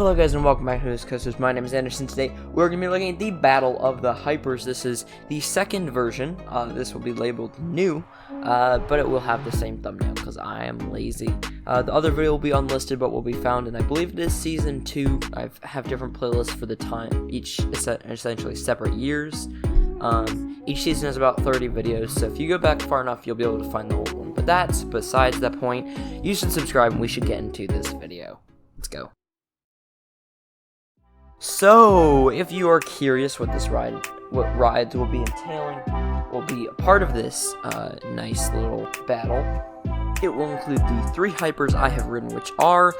Hello guys and welcome back to this Coasters. My name is Anderson. Today we're going to be looking at the Battle of the Hypers. This is the second version. This will be labeled new, but it will have the same thumbnail because I am lazy. The other video will be unlisted but will be found, and I believe it is Season 2. I have different playlists for the time, each essentially separate years. Each season has about 30 videos, so if you go back far enough, you'll be able to find the old one. But that's besides that point. You should subscribe and we should get into this video. Let's go. So, if you are curious what rides will be entailing, will be a part of this nice little battle, it will include the 3 hypers I have ridden, which are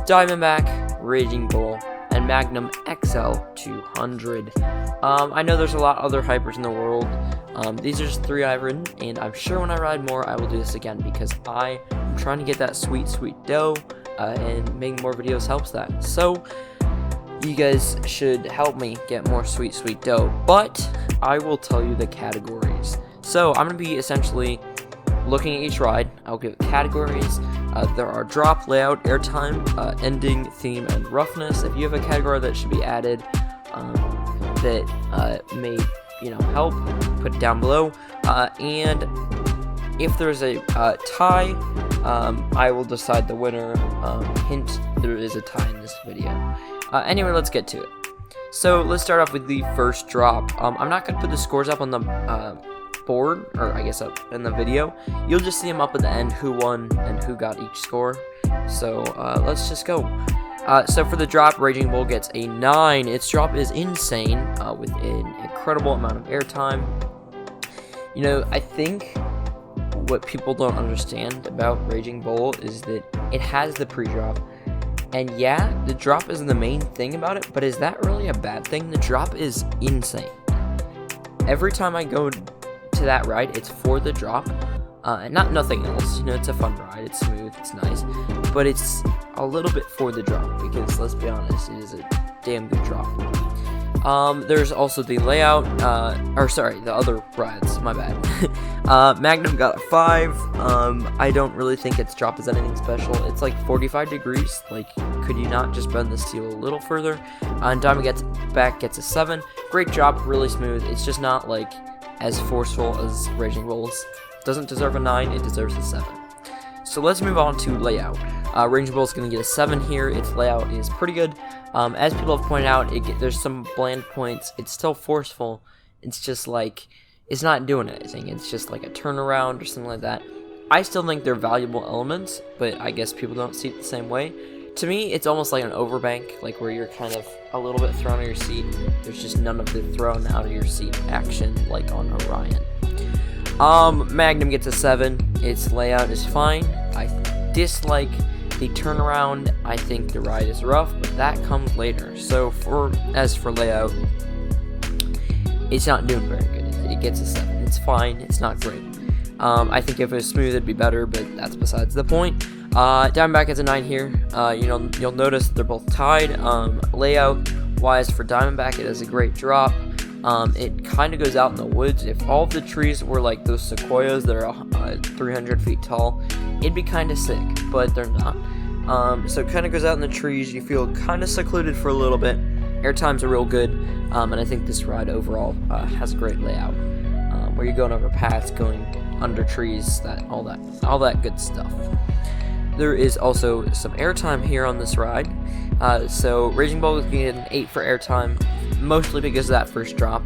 Diamondback, Raging Bull, and Magnum XL 200. I know there's a lot of other hypers in the world. These are just 3 I've ridden, and I'm sure when I ride more, I will do this again because I am trying to get that sweet dough, and making more videos helps that. So, you guys should help me get more sweet dough, but I will tell you the categories. So I'm going to be essentially looking at each ride. I'll give categories. There are drop, layout, airtime, ending, theme, and roughness. If you have a category that should be added that may help, put it down below. And if there's a tie, I will decide the winner. Hint, there is a tie in this video. Anyway, let's get to it. So let's start off with the first drop. I'm not going to put the scores up on the board, or I guess up in the video. You'll just see them up at the end, who won and who got each score. So let's just go. So for the drop, Raging Bull gets a 9. Its drop is insane, with an incredible amount of airtime. I think what people don't understand about Raging Bull is that it has the pre-drop. And yeah, the drop isn't the main thing about it, but is that really a bad thing? The drop is insane. Every time I go to that ride, it's for the drop, and nothing else. It's a fun ride, it's smooth, it's nice, but it's a little bit for the drop, because let's be honest, it is a damn good drop. There's also the layout, the other rides, my bad. Magnum got a 5. I don't really think its drop is anything special. It's like 45 degrees, could you not just bend the steel a little further? And Diamondback gets a 7. Great drop, really smooth. It's just not, as forceful as Raging Bull's. Doesn't deserve a 9, it deserves a 7. So let's move on to layout. Raging Bull is going to get a 7 here. Its layout is pretty good. As people have pointed out, there's some bland points. It's still forceful. It's just it's not doing anything. It's just like a turnaround or something like that. I still think they're valuable elements, but I guess people don't see it the same way. To me, it's almost like an overbank, where you're kind of a little bit thrown out of your seat. There's just none of the thrown out of your seat action like on Orion. Magnum gets a 7. Its layout is fine. I dislike the turnaround. I think the ride is rough, but that comes later. So as for layout, it's not doing very good. It gets a 7. It's fine. It's not great. I think if it was smooth, it'd be better, but that's besides the point. Diamondback gets a 9 here. You'll notice they're both tied. Layout-wise, for Diamondback, it has a great drop. It kind of goes out in the woods. If all of the trees were like those sequoias that are 300 feet tall, it'd be kind of sick, but they're not. So it kind of goes out in the trees. You feel kind of secluded for a little bit. Airtimes are real good, and I think this ride overall has a great layout, where you're going over paths, going under trees, all that good stuff. There is also some airtime here on this ride. So Raging Bull is getting an 8 for airtime, mostly because of that first drop.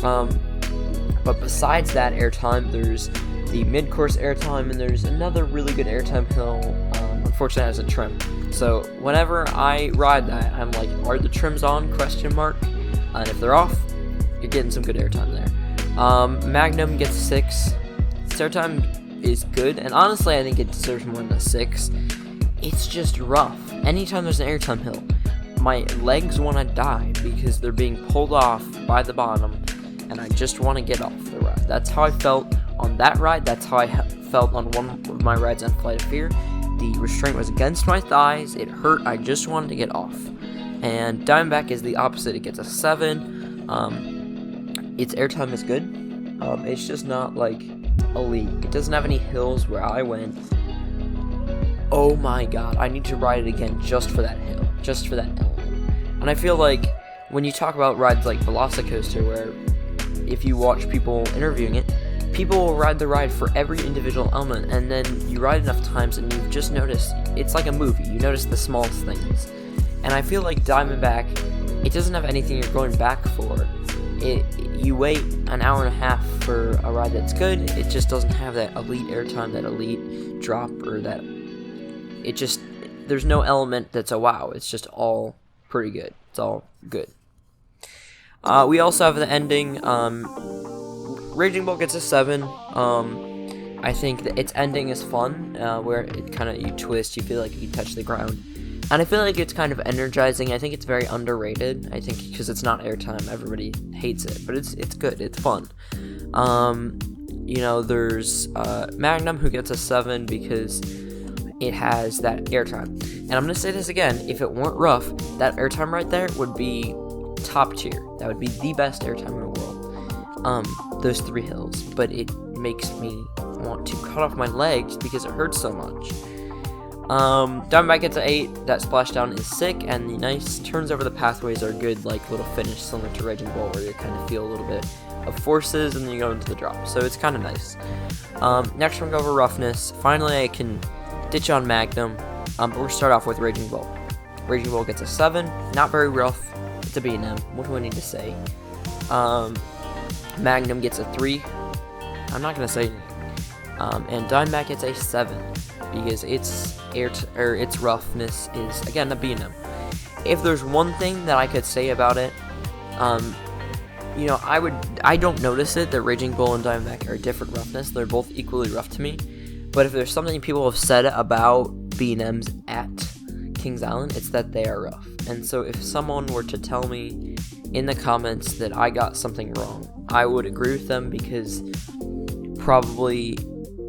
But besides that airtime, there's the mid-course airtime, and there's another really good airtime hill. Unfortunately, it has a trim. So whenever I ride that, I'm like, are the trims on? And if they're off, you're getting some good airtime there. Magnum gets 6. Its airtime is good, and honestly, I think it deserves more than a 6. It's just rough. Anytime there's an airtime hill, my legs want to die because they're being pulled off by the bottom, and I just want to get off the ride. That's how I felt on that ride. That's how I felt on one of my rides on Flight of Fear. The restraint was against my thighs. It hurt. I just wanted to get off. And Diamondback is the opposite. It gets a 7. Its airtime is good. It's just not elite. It doesn't have any hills where I went. Oh my god, I need to ride it again just for that hill. just for that element. And I feel like when you talk about rides like Velocicoaster, where if you watch people interviewing it, people will ride the ride for every individual element, and then you ride enough times and you've just noticed, it's like a movie, you notice the smallest things. And I feel like Diamondback, it doesn't have anything you're going back for. You wait an hour and a half for a ride that's good, it just doesn't have that elite airtime, that elite drop, or that, there's no element that's a wow, it's just all pretty good, it's all good. We also have the ending. Raging Bull gets a 7. I think that its ending is fun, where it kind of, you twist, you feel like you touch the ground. And I feel like it's kind of energizing. I think it's very underrated. I think because it's not airtime, everybody hates it. But it's good, it's fun. There's Magnum, who gets a 7 because it has that airtime. And I'm going to say this again, if it weren't rough, that airtime right there would be top tier. That would be the best airtime in the world. Those 3 hills. But it makes me want to cut off my legs because it hurts so much. Diamondback gets an 8. That splashdown is sick, and the nice turns over the pathways are good, like little finish similar to Raging Bull, where you kind of feel a little bit of forces and then you go into the drop. So it's kind of nice. Next we're going to go over roughness. Finally, I can ditch on Magnum, but we'll start off with Raging Bull. Raging Bull gets a 7. Not very rough. It's a B&M. What do I need to say? Magnum gets a 3. I'm not going to say anything. And Diamondback gets a 7 because its roughness is, again, a B&M. If there's one thing that I could say about it, I don't notice it that Raging Bull and Diamondback are different roughness. They're both equally rough to me. But if there's something people have said about B&Ms at Kings Island, it's that they are rough. And so if someone were to tell me in the comments that I got something wrong, I would agree with them, because probably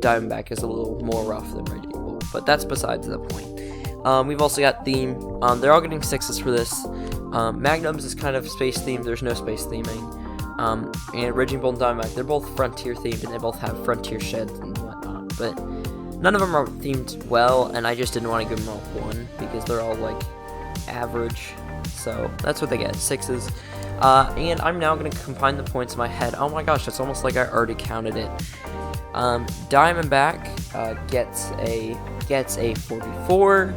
Diamondback is a little more rough than Raging Bull. But that's besides the point. We've also got theme. They're all getting 6s for this. Magnum's is kind of space themed. There's no space theming. And Raging Bull and Diamondback, they're both frontier themed, and they both have frontier sheds and whatnot. But none of them are themed well, and I just didn't want to give them all 1 because they're all like average. So that's what they get, 6s. And I'm now going to combine the points in my head. Oh my gosh, it's almost like I already counted it. Diamondback gets a 44,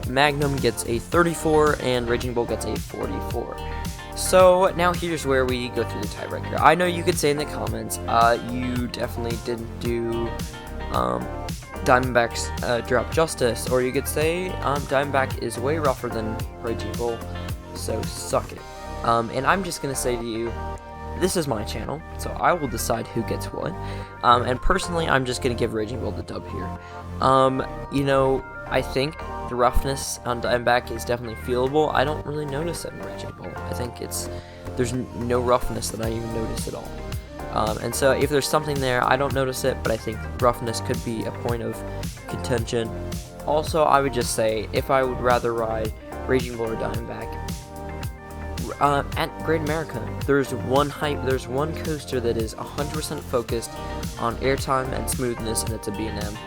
Magnum gets a 34, and Raging Bull gets a 44. So now here's where we go through the tiebreaker. I know you could say in the comments, you definitely didn't do Diamondback's drop justice, or you could say Diamondback is way rougher than Raging Bull, so suck it. And I'm just gonna say to you, this is my channel, so I will decide who gets what. And personally, I'm just gonna give Raging Bull the dub here. I think the roughness on Diamondback is definitely feelable. I don't really notice it in Raging Bull. I think there's no roughness that I even notice at all. And so if there's something there, I don't notice it, but I think roughness could be a point of contention. Also, I would just say, if I would rather ride Raging Bull or Diamondback, at Great America, there's one coaster that is 100% focused on airtime and smoothness, and it's a B&M.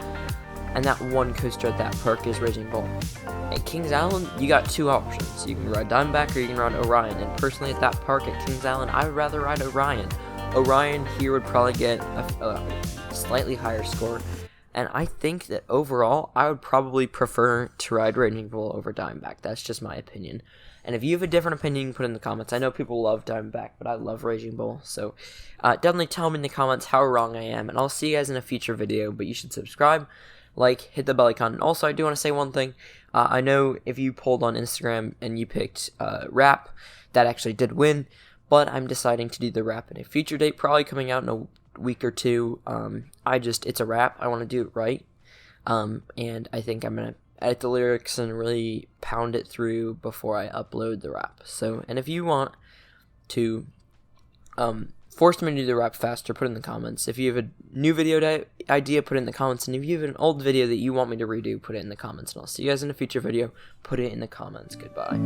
And that one coaster at that park is Raging Bull. At Kings Island, you got 2 options. You can ride Diamondback or you can ride Orion. And personally, at that park at Kings Island, I would rather ride Orion. Orion here would probably get a slightly higher score. And I think that overall, I would probably prefer to ride Raging Bull over Diamondback. That's just my opinion. And if you have a different opinion, you can put it in the comments. I know people love Diamondback, but I love Raging Bull. So definitely tell me in the comments how wrong I am. And I'll see you guys in a future video. But you should subscribe, like, hit the bell icon. And also, I do want to say one thing. I know if you polled on Instagram and you picked rap, that actually did win. But I'm deciding to do the rap in a future date, probably coming out in a week or 2. It's a rap. I want to do it right. And I think I'm going to edit the lyrics and really pound it through before I upload the rap. So, and if you want to force me to do the rap faster, put it in the comments. If you have a new video idea, put it in the comments. And if you have an old video that you want me to redo, put it in the comments. And I'll see you guys in a future video. Put it in the comments. Goodbye.